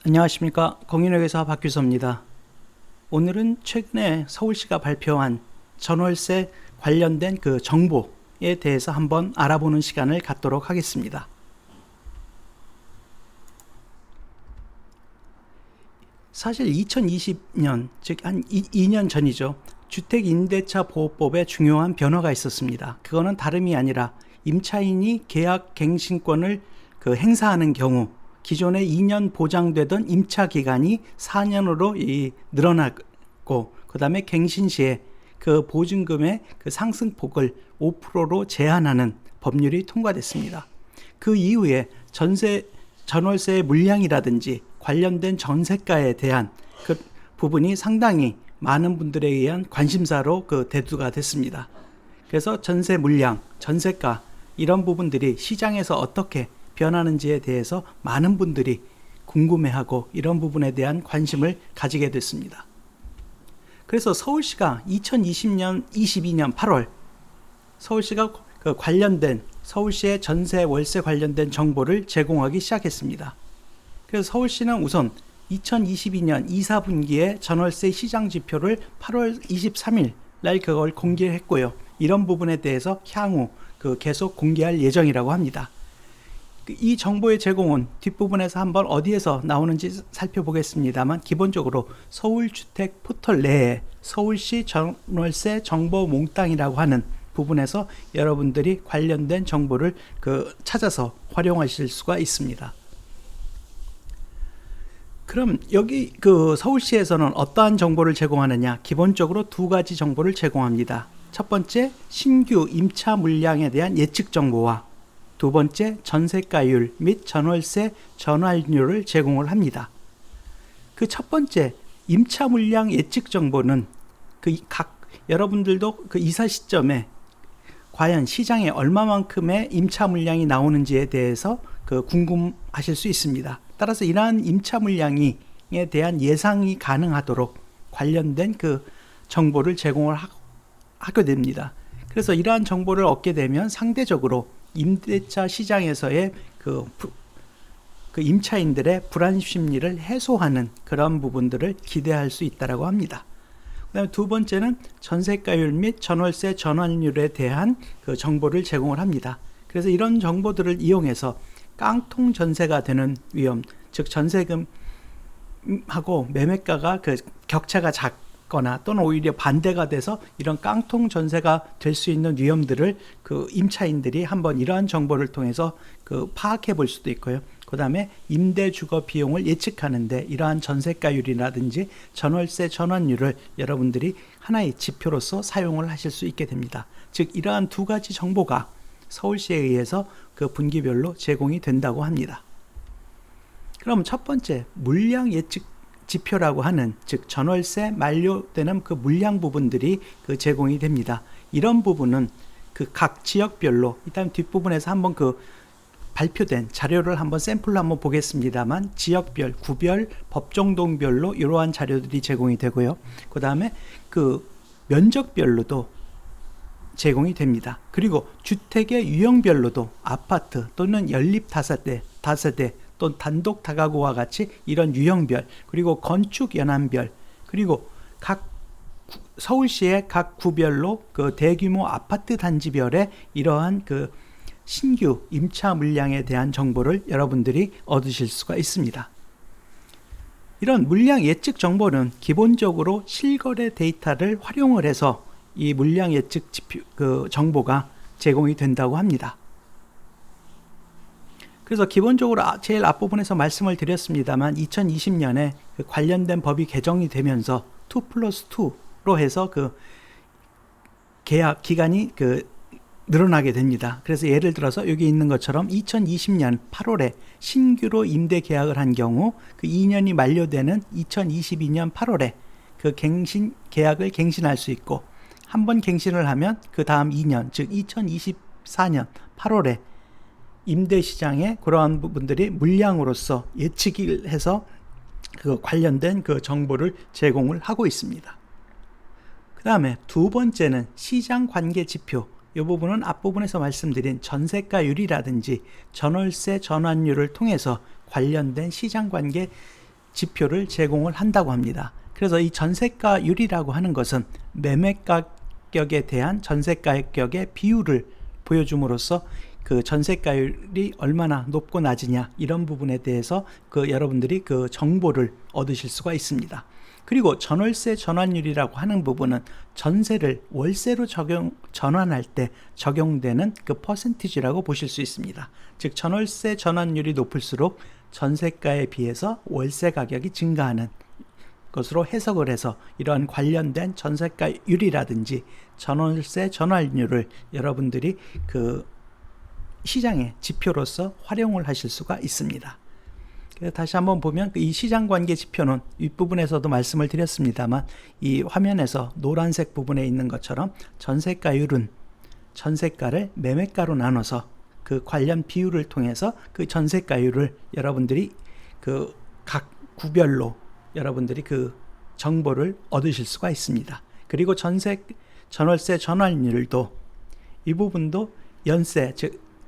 안녕하십니까. 공인회계사 박규서입니다. 오늘은 최근에 서울시가 발표한 전월세 관련된 그 정보에 대해서 한번 알아보는 시간을 갖도록 하겠습니다. 사실 2020년, 즉 한 2년 전이죠. 주택임대차보호법에 중요한 변화가 있었습니다. 그거는 다름이 아니라 임차인이 계약 갱신권을 행사하는 경우 기존에 2년 보장되던 임차 기간이 4년으로 늘어났고, 그 다음에 갱신 시에 그 보증금의 그 상승폭을 5%로 제한하는 법률이 통과됐습니다. 그 이후에 전월세의 물량이라든지 관련된 전세가에 대한 그 부분이 상당히 많은 분들에 의한 관심사로 대두가 됐습니다. 그래서 전세 물량, 전세가 이런 부분들이 시장에서 어떻게 변하는지에 대해서 많은 분들이 궁금해하고 이런 부분에 대한 관심을 가지게 됐습니다. 그래서 서울시가 2020년, 22년 8월 서울시가 관련된 서울시의 전세 월세 관련된 정보를 제공하기 시작했습니다. 그래서 서울시는 우선 2022년 2, 4분기에 전월세 시장 지표를 8월 23일 날 그걸 공개했고요. 이런 부분에 대해서 향후 계속 공개할 예정이라고 합니다. 이 정보의 제공은 뒷부분에서 한번 어디에서 나오는지 살펴보겠습니다만, 기본적으로 서울주택 포털 내에 서울시 전월세 정보 몽땅이라고 하는 부분에서 여러분들이 관련된 정보를 찾아서 활용하실 수가 있습니다. 그럼 여기 서울시에서는 어떠한 정보를 제공하느냐? 기본적으로 두 가지 정보를 제공합니다. 첫 번째, 신규 임차 물량에 대한 예측 정보와 두 번째, 전세가율 및 전월세 전환율을 제공을 합니다. 그 첫 번째 임차 물량 예측 정보는 여러분들도 이사 시점에 과연 시장에 얼마만큼의 임차 물량이 나오는지에 대해서 궁금하실 수 있습니다. 따라서 이러한 임차 물량에 대한 예상이 가능하도록 관련된 정보를 제공을 하게 됩니다. 그래서 이러한 정보를 얻게 되면 상대적으로 임대차 시장에서의 임차인들의 불안 심리를 해소하는 그런 부분들을 기대할 수 있다고 합니다. 그 다음에 두 번째는 전세가율 및 전월세 전환율에 대한 정보를 제공을 합니다. 그래서 이런 정보들을 이용해서 깡통 전세가 되는 위험, 즉 전세금하고 매매가가 격차가 작거나 또는 오히려 반대가 돼서 이런 깡통 전세가 될 수 있는 위험들을 임차인들이 한번 이러한 정보를 통해서 파악해 볼 수도 있고요. 그 다음에 임대주거 비용을 예측하는데 이러한 전세가율이라든지 전월세 전환율을 여러분들이 하나의 지표로서 사용을 하실 수 있게 됩니다. 즉 이러한 두 가지 정보가 서울시에 의해서 분기별로 제공이 된다고 합니다. 그럼 첫 번째, 물량 예측 지표라고 하는, 즉 전월세 만료되는 물량 부분들이 제공이 됩니다. 이런 부분은 각 지역별로, 일단 뒷부분에서 한번 발표된 자료를 한번 샘플로 한번 보겠습니다만, 지역별, 구별, 법정동별로 이러한 자료들이 제공이 되고요. 그 다음에 면적별로도 제공이 됩니다. 그리고 주택의 유형별로도 아파트 또는 연립 다세대 또는 단독 다가구와 같이 이런 유형별, 그리고 건축 연한별, 그리고 서울시의 각 구별로 대규모 아파트 단지별의 이러한 신규 임차 물량에 대한 정보를 여러분들이 얻으실 수가 있습니다. 이런 물량 예측 정보는 기본적으로 실거래 데이터를 활용을 해서 이 물량 예측 지표, 정보가 제공이 된다고 합니다. 그래서 기본적으로 제일 앞부분에서 말씀을 드렸습니다만 2020년에 관련된 법이 개정이 되면서 2+2로 해서 계약 기간이 늘어나게 됩니다. 그래서 예를 들어서 여기 있는 것처럼 2020년 8월에 신규로 임대 계약을 한 경우 2년이 만료되는 2022년 8월에 계약을 갱신할 수 있고, 한번 갱신을 하면 그 다음 2년, 즉 2024년 8월에 임대시장에 그러한 부분들이 물량으로서 예측을 해서 관련된 정보를 제공을 하고 있습니다. 그 다음에 두 번째는 시장 관계 지표. 이 부분은 앞부분에서 말씀드린 전세가율이라든지 전월세 전환율을 통해서 관련된 시장 관계 지표를 제공을 한다고 합니다. 그래서 이 전세가율이라고 하는 것은 매매 가격에 대한 전세 가격의 비율을 보여줌으로써 그 전세가율이 얼마나 높고 낮으냐 이런 부분에 대해서 여러분들이 그 정보를 얻으실 수가 있습니다. 그리고 전월세 전환율이라고 하는 부분은 전세를 월세로 전환할 때 적용되는 그 퍼센티지라고 보실 수 있습니다. 즉 전월세 전환율이 높을수록 전세가에 비해서 월세 가격이 증가하는 것으로 해석을 해서 이러한 관련된 전세가율이라든지 전월세 전환율을 여러분들이 그 시장의 지표로서 활용을 하실 수가 있습니다. 다시 한번 보면 이 시장관계 지표는 윗부분에서도 말씀을 드렸습니다만 이 화면에서 노란색 부분에 있는 것처럼 전세가율은 전세가를 매매가로 나눠서 그 관련 비율을 통해서 그 전세가율을 여러분들이 그 각 구별로 여러분들이 그 정보를 얻으실 수가 있습니다. 그리고 전월세 전환율도 이 부분도 연세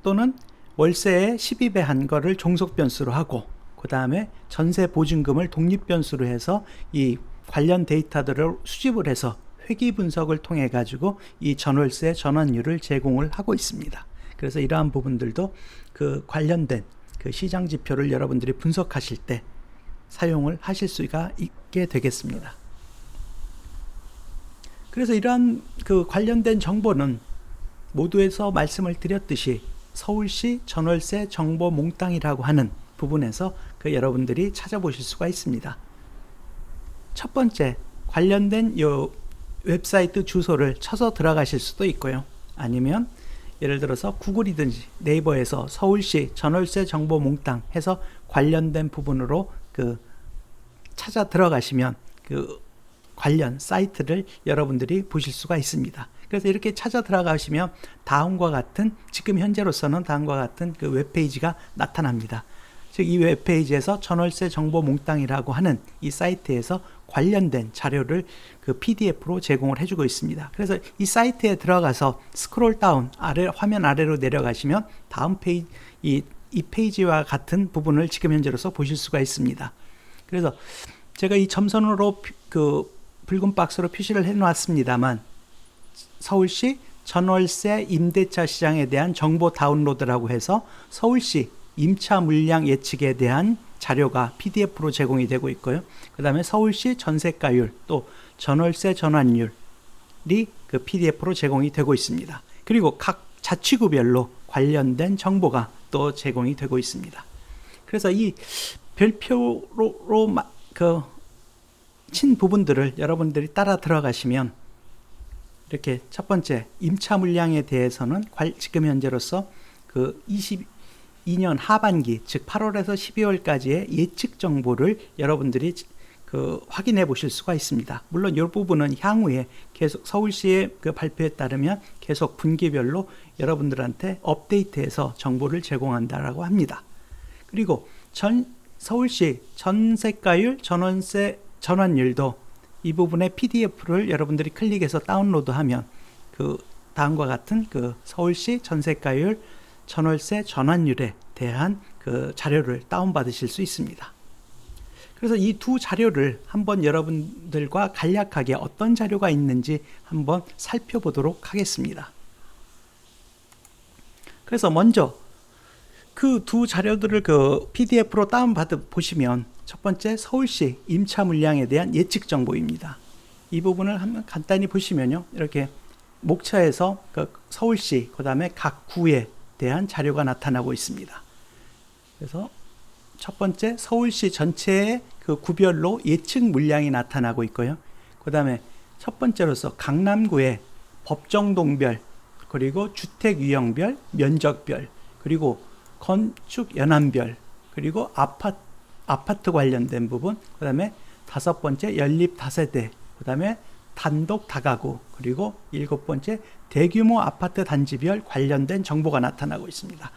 또는 월세의 12배 거를 종속 변수로 하고 그 다음에 전세 보증금을 독립 변수로 해서 이 관련 데이터들을 수집을 해서 회귀 분석을 통해 가지고 이 전월세 전환율을 제공을 하고 있습니다. 그래서 이러한 부분들도 그 관련된 그 시장 지표를 여러분들이 분석하실 때 사용을 하실 수가 있게 되겠습니다. 그래서 이러한 그 관련된 정보는 모두에서 말씀을 드렸듯이 서울시 전월세 정보 몽땅이라고 하는 부분에서 여러분들이 찾아보실 수가 있습니다. 첫 번째 관련된 요 웹사이트 주소를 쳐서 들어가실 수도 있고요. 아니면 예를 들어서 구글이든지 네이버에서 서울시 전월세 정보 몽땅 해서 관련된 부분으로 찾아 들어가시면 그 관련 사이트를 여러분들이 보실 수가 있습니다. 그래서 이렇게 찾아 들어가시면 다음과 같은 지금 현재로서는 다음과 같은 그 웹페이지가 나타납니다. 즉 이 웹페이지에서 전월세 정보 몽땅이라고 하는 이 사이트에서 관련된 자료를 그 PDF로 제공을 해주고 있습니다. 그래서 이 사이트에 들어가서 스크롤 다운 화면 아래로 내려가시면 다음 페이지 이 페이지와 같은 부분을 지금 현재로서 보실 수가 있습니다. 그래서 제가 이 점선으로 그 붉은 박스로 표시를 해 놨습니다만 서울시 전월세 임대차 시장에 대한 정보 다운로드라고 해서 서울시 임차 물량 예측에 대한 자료가 PDF로 제공이 되고 있고요. 그 다음에 서울시 전세가율 또 전월세 전환율이 그 PDF로 제공이 되고 있습니다. 그리고 각 자치구별로 관련된 정보가 또 제공이 되고 있습니다. 그래서 이 별표로 친 부분들을 여러분들이 따라 들어가시면 이렇게 첫 번째 임차 물량에 대해서는 지금 현재로서 그 22년 하반기 즉 8월에서 12월까지의 예측 정보를 여러분들이 확인해 보실 수가 있습니다. 물론 이 부분은 향후에 계속 서울시의 그 발표에 따르면 계속 분기별로 여러분들한테 업데이트해서 정보를 제공한다라고 합니다. 그리고 서울시 전세가율 전월세 전환율도 이 부분의 PDF를 여러분들이 클릭해서 다운로드하면 그 다음과 같은 그 서울시 전세가율 전월세 전환율에 대한 그 자료를 다운받으실 수 있습니다. 그래서 이 두 자료를 한번 여러분들과 간략하게 어떤 자료가 있는지 한번 살펴보도록 하겠습니다. 그래서 먼저 그 두 자료들을 그 PDF로 다운받아 보시면 첫 번째 서울시 임차 물량에 대한 예측 정보입니다. 이 부분을 한번 간단히 보시면요. 이렇게 목차에서 그 서울시 그다음에 각 구에 대한 자료가 나타나고 있습니다. 그래서 첫 번째 서울시 전체의 그 구별로 예측 물량이 나타나고 있고요. 그 다음에 첫 번째로서 강남구의 법정동별 그리고 주택 유형별, 면적별 그리고 건축 연한별 그리고 아파트 관련된 부분 그 다음에 다섯 번째 연립 다세대 그 다음에 단독 다가구 그리고 일곱 번째 대규모 아파트 단지별 관련된 정보가 나타나고 있습니다.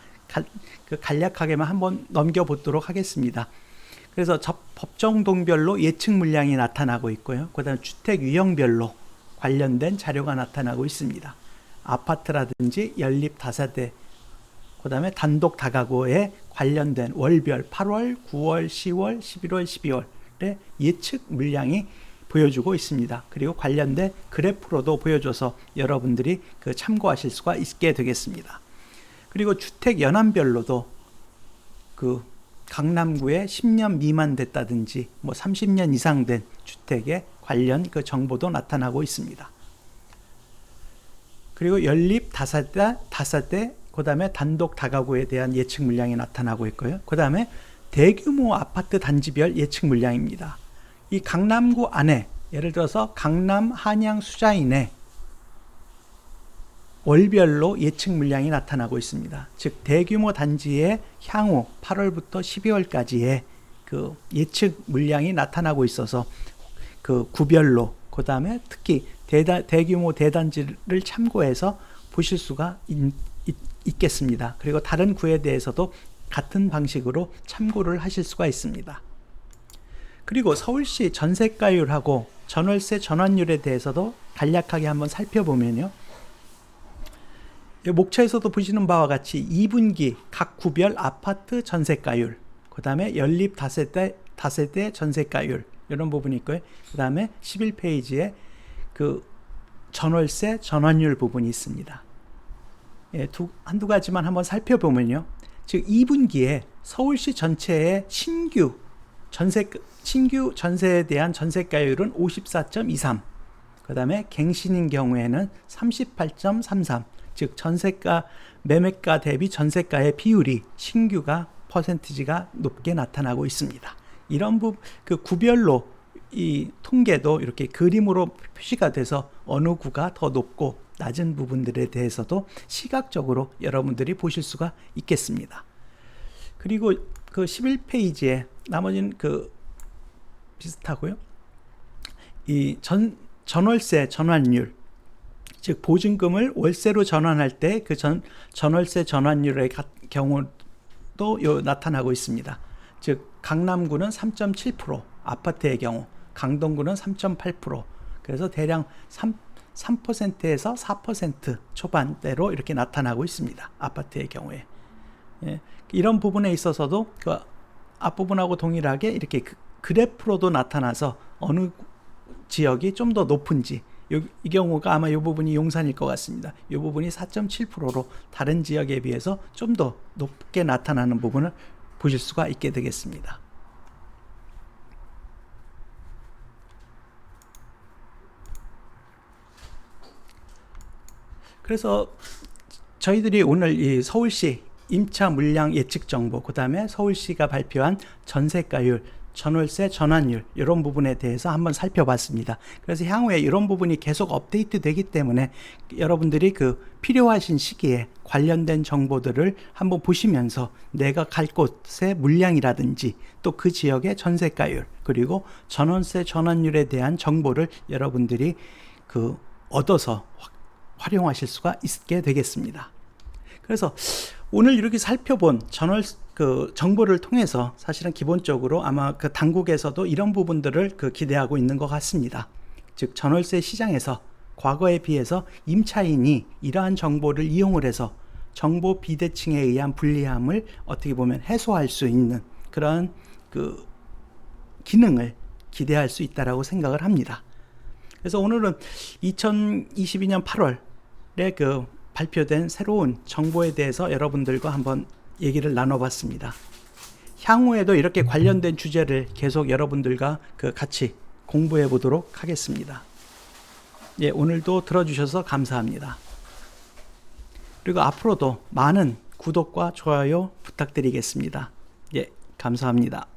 간략하게만 한번 넘겨보도록 하겠습니다. 그래서 법정동별로 예측 물량이 나타나고 있고요. 그 다음에 주택 유형별로 관련된 자료가 나타나고 있습니다. 아파트라든지 연립 다세대 그 다음에 단독 다가구에 관련된 월별 8월, 9월, 10월, 11월, 12월 예측 물량이 보여주고 있습니다. 그리고 관련된 그래프로도 보여줘서 여러분들이 그 참고하실 수가 있게 되겠습니다. 그리고 주택 연한별로도 그 강남구에 10년 미만 됐다든지 뭐 30년 이상 된 주택에 관련 그 정보도 나타나고 있습니다. 그리고 연립 다세대, 그 다음에 단독 다가구에 대한 예측 물량이 나타나고 있고요. 그 다음에 대규모 아파트 단지별 예측 물량입니다. 이 강남구 안에 예를 들어서 강남, 한양, 수자인에 월별로 예측 물량이 나타나고 있습니다. 즉 대규모 단지의 향후 8월부터 12월까지의 그 예측 물량이 나타나고 있어서 그 구별로, 그 다음에 특히 대규모 대단지를 참고해서 보실 수가 있겠습니다. 그리고 다른 구에 대해서도 같은 방식으로 참고를 하실 수가 있습니다. 그리고 서울시 전세가율하고 전월세 전환율에 대해서도 간략하게 한번 살펴보면요. 목차에서도 보시는 바와 같이 2분기 각 구별 아파트 전세가율, 그 다음에 연립 다세대 전세가율 이런 부분이 있고요. 그 다음에 11페이지에 그 전월세 전환율 부분이 있습니다. 예, 한두 가지만 한번 살펴보면요. 즉 2분기에 서울시 전체의 신규 전세에 대한 전세가율은 54.23, 그 다음에 갱신인 경우에는 38.33, 즉 전세가 매매가 대비 전세가의 비율이 신규가 퍼센티지가 높게 나타나고 있습니다. 이런 그 구별로 이 통계도 이렇게 그림으로 표시가 돼서 어느 구가 더 높고 낮은 부분들에 대해서도 시각적으로 여러분들이 보실 수가 있겠습니다. 그리고 그 11페이지에 나머지는 그 비슷하고요. 이 전월세 전환율, 즉 보증금을 월세로 전환할 때 그 전월세 전환율의 경우도 나타나고 있습니다. 즉 강남구는 3.7%, 아파트의 경우 강동구는 3.8%, 그래서 대략 3%에서 4% 초반대로 이렇게 나타나고 있습니다. 아파트의 경우에. 예, 이런 부분에 있어서도 그 앞부분하고 동일하게 이렇게 그래프로도 나타나서 어느 지역이 좀 더 높은지, 이 경우가 아마 이 부분이 용산일 것 같습니다. 이 부분이 4.7%로 다른 지역에 비해서 좀 더 높게 나타나는 부분을 보실 수가 있게 되겠습니다. 그래서 저희들이 오늘 이 서울시 임차 물량 예측 정보, 그 다음에 서울시가 발표한 전세가율, 전월세 전환율 이런 부분에 대해서 한번 살펴봤습니다. 그래서 향후에 이런 부분이 계속 업데이트 되기 때문에 여러분들이 그 필요하신 시기에 관련된 정보들을 한번 보시면서 내가 갈 곳의 물량이라든지 또 그 지역의 전세가율 그리고 전월세 전환율에 대한 정보를 여러분들이 그 얻어서 활용하실 수가 있게 되겠습니다. 그래서 오늘 이렇게 살펴본 그 정보를 통해서 사실은 기본적으로 아마 그 당국에서도 이런 부분들을 그 기대하고 있는 것 같습니다. 즉 전월세 시장에서 과거에 비해서 임차인이 이러한 정보를 이용을 해서 정보 비대칭에 의한 불리함을 어떻게 보면 해소할 수 있는 그런 그 기능을 기대할 수 있다라고 생각을 합니다. 그래서 오늘은 2022년 8월에 그 발표된 새로운 정보에 대해서 여러분들과 한번 얘기를 나눠봤습니다. 향후에도 이렇게 관련된 주제를 계속 여러분들과 그 같이 공부해 보도록 하겠습니다. 예, 오늘도 들어주셔서 감사합니다. 그리고 앞으로도 많은 구독과 좋아요 부탁드리겠습니다. 예, 감사합니다.